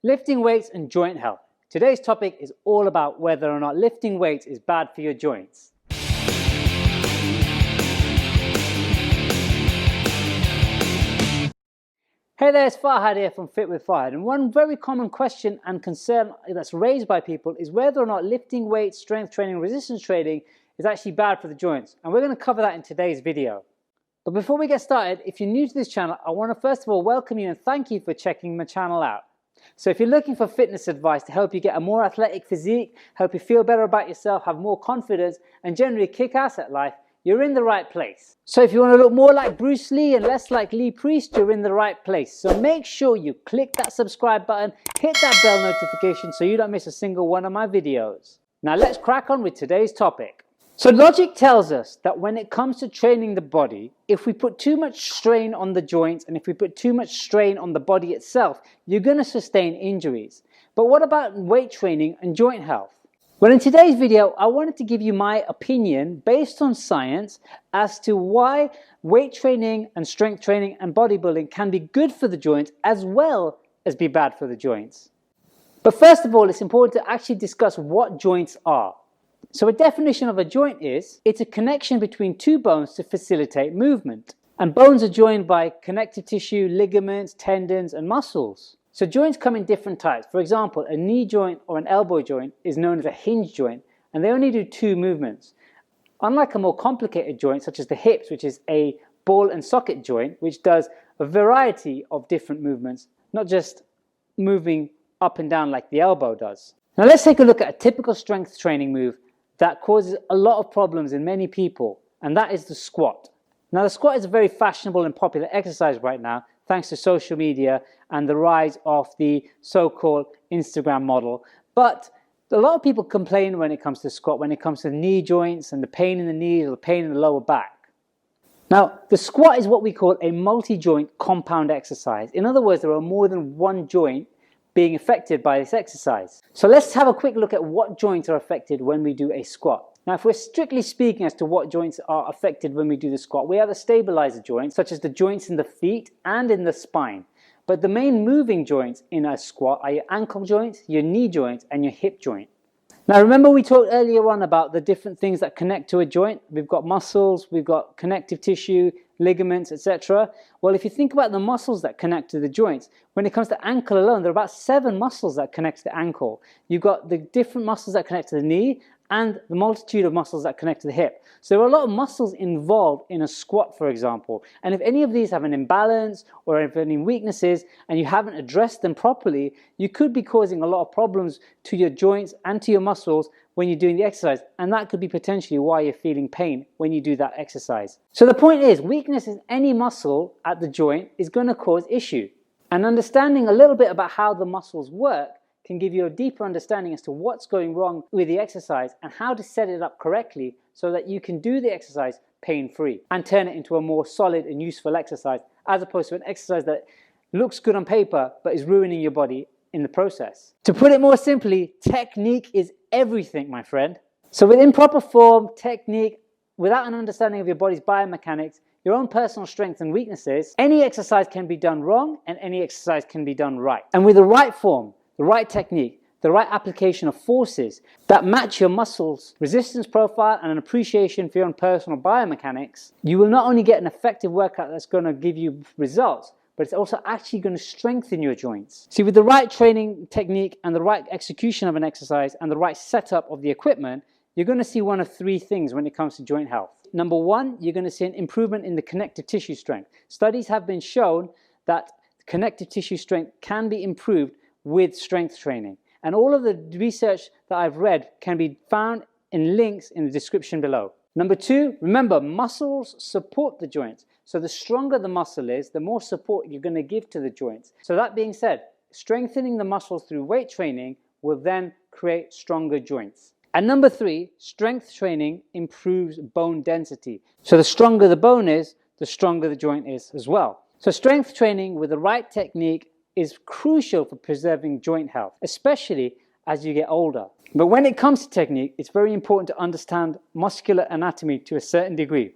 Lifting weights and joint health. Today's topic is all about whether or not lifting weights is bad for your joints. Hey there, it's Farhad here from Fit with Farhad, and one very common question and concern that's raised by people is whether or not lifting weights, strength training, resistance training is actually bad for the joints, and we're going to cover that in today's video. But before we get started, if you're new to this channel, I want to first of all welcome you and thank you for checking my channel out. So if you're looking for fitness advice to help you get a more athletic physique, help you feel better about yourself, have more confidence, and generally kick ass at life, you're in the right place. So if you want to look more like Bruce Lee and less like Lee Priest, you're in the right place. So make sure you click that subscribe button, hit that bell notification so you don't miss a single one of my videos. Now let's crack on with today's topic. So logic tells us that when it comes to training the body, if we put too much strain on the joints and if we put too much strain on the body itself, you're going to sustain injuries. But what about weight training and joint health? Well, in today's video, I wanted to give you my opinion based on science as to why weight training and strength training and bodybuilding can be good for the joints as well as be bad for the joints. But first of all, it's important to actually discuss what joints are. So a definition of a joint is, it's a connection between two bones to facilitate movement. And bones are joined by connective tissue, ligaments, tendons, and muscles. So joints come in different types. For example, a knee joint or an elbow joint is known as a hinge joint, and they only do two movements. Unlike a more complicated joint, such as the hips, which is a ball and socket joint, which does a variety of different movements, not just moving up and down like the elbow does. Now let's take a look at a typical strength training move that causes a lot of problems in many people, and that is the squat. Now the squat is a very fashionable and popular exercise right now, thanks to social media and the rise of the so-called Instagram model. But a lot of people complain when it comes to squat, when it comes to knee joints and the pain in the knees or the pain in the lower back. Now, the squat is what we call a multi-joint compound exercise. In other words, there are more than one joint being affected by this exercise. So let's have a quick look at what joints are affected when we do a squat. Now, if we're strictly speaking as to what joints are affected when we do the squat, we have the stabilizer joints, such as the joints in the feet and in the spine. But the main moving joints in a squat are your ankle joints, your knee joints, and your hip joint. Now, remember we talked earlier on about the different things that connect to a joint? We've got muscles, we've got connective tissue, ligaments, etc. Well, if you think about the muscles that connect to the joints, when it comes to ankle alone, there are about 7 muscles that connect to the ankle. You've got the different muscles that connect to the knee and the multitude of muscles that connect to the hip. So there are a lot of muscles involved in a squat, for example. And if any of these have an imbalance or if any weaknesses and you haven't addressed them properly, you could be causing a lot of problems to your joints and to your muscles when you're doing the exercise. And that could be potentially why you're feeling pain when you do that exercise. So the point is, weakness in any muscle at the joint is going to cause issue. And understanding a little bit about how the muscles work can give you a deeper understanding as to what's going wrong with the exercise and how to set it up correctly so that you can do the exercise pain-free and turn it into a more solid and useful exercise as opposed to an exercise that looks good on paper but is ruining your body in the process. To put it more simply, technique is everything, my friend. So with improper form, technique, without an understanding of your body's biomechanics, your own personal strengths and weaknesses, any exercise can be done wrong and any exercise can be done right. And with the right form, the right technique, the right application of forces that match your muscles' resistance profile and an appreciation for your own personal biomechanics, you will not only get an effective workout that's going to give you results, but it's also actually going to strengthen your joints. See, with the right training technique and the right execution of an exercise and the right setup of the equipment, you're going to see one of 3 things when it comes to joint health. Number 1, you're going to see an improvement in the connective tissue strength. Studies have been shown that connective tissue strength can be improved with strength training. And all of the research that I've read can be found in links in the description below. Number 2, remember, muscles support the joints. So the stronger the muscle is, the more support you're going to give to the joints. So that being said, strengthening the muscles through weight training will then create stronger joints. And number 3, strength training improves bone density. So the stronger the bone is, the stronger the joint is as well. So strength training with the right technique is crucial for preserving joint health, especially as you get older. But when it comes to technique, it's very important to understand muscular anatomy to a certain degree.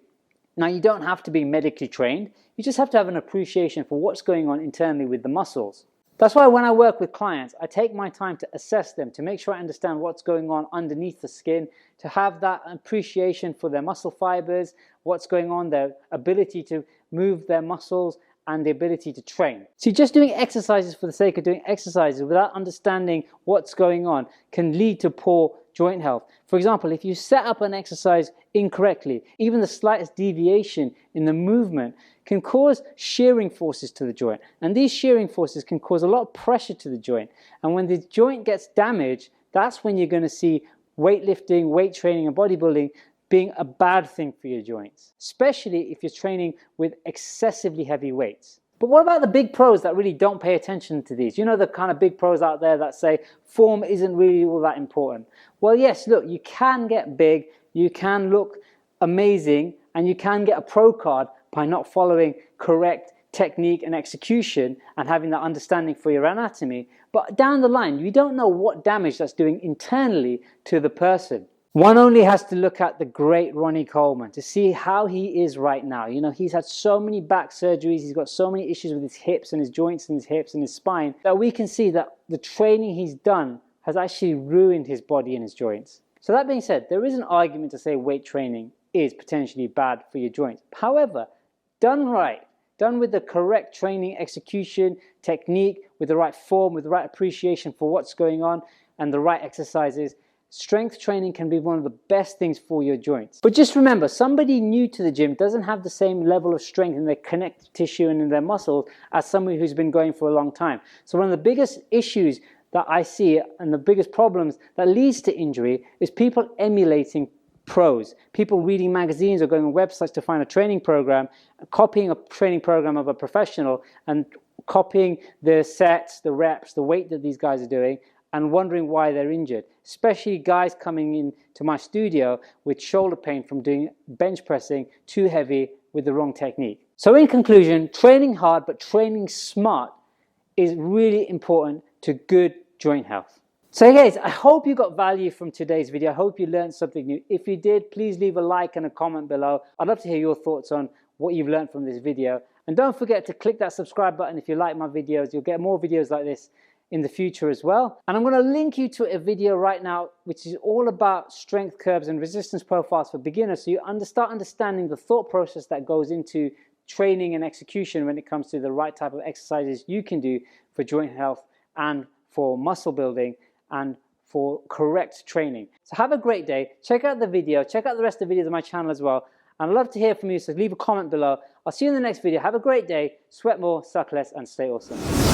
Now, you don't have to be medically trained. You just have to have an appreciation for what's going on internally with the muscles. That's why when I work with clients, I take my time to assess them, to make sure I understand what's going on underneath the skin, to have that appreciation for their muscle fibers, what's going on, their ability to move their muscles, and the ability to train. See, just doing exercises for the sake of doing exercises without understanding what's going on can lead to poor joint health. For example, if you set up an exercise incorrectly, even the slightest deviation in the movement can cause shearing forces to the joint. And these shearing forces can cause a lot of pressure to the joint. And when the joint gets damaged, that's when you're going to see weightlifting, weight training, and bodybuilding being a bad thing for your joints, especially if you're training with excessively heavy weights. But what about the big pros that really don't pay attention to these? You know, the kind of big pros out there that say form isn't really all that important. Well, yes, look, you can get big, you can look amazing, and you can get a pro card by not following correct technique and execution and having that understanding for your anatomy. But down the line, you don't know what damage that's doing internally to the person. One only has to look at the great Ronnie Coleman to see how he is right now. You know, he's had so many back surgeries, he's got so many issues with his hips and his joints and his hips and his spine, that we can see that the training he's done has actually ruined his body and his joints. So that being said, there is an argument to say weight training is potentially bad for your joints. However, done right, done with the correct training, execution, technique, with the right form, with the right appreciation for what's going on and the right exercises, strength training can be one of the best things for your joints. But just remember, somebody new to the gym doesn't have the same level of strength in their connective tissue and in their muscles as somebody who's been going for a long time. So one of the biggest issues that I see and the biggest problems that leads to injury is people emulating pros, people reading magazines or going on websites to find a training program, copying a training program of a professional and copying the sets, the reps, the weight that these guys are doing, and wondering why they're injured, especially guys coming into my studio with shoulder pain from doing bench pressing too heavy with the wrong technique. So in conclusion, training hard but training smart is really important to good joint health. So hey guys, I hope you got value from today's video. I hope you learned something new. If you did, please leave a like and a comment below. I'd love to hear your thoughts on what you've learned from this video. And don't forget to click that subscribe button if you like my videos. You'll get more videos like this in the future as well. And I'm going to link you to a video right now which is all about strength curves and resistance profiles for beginners, so you start understanding the thought process that goes into training and execution when it comes to the right type of exercises you can do for joint health and for muscle building and for correct training. So have a great day. Check out the video. Check out the rest of the videos on my channel as well. And I'd love to hear from you, so leave a comment below. I'll see you in the next video. Have a great day. Sweat more, suck less, and stay awesome.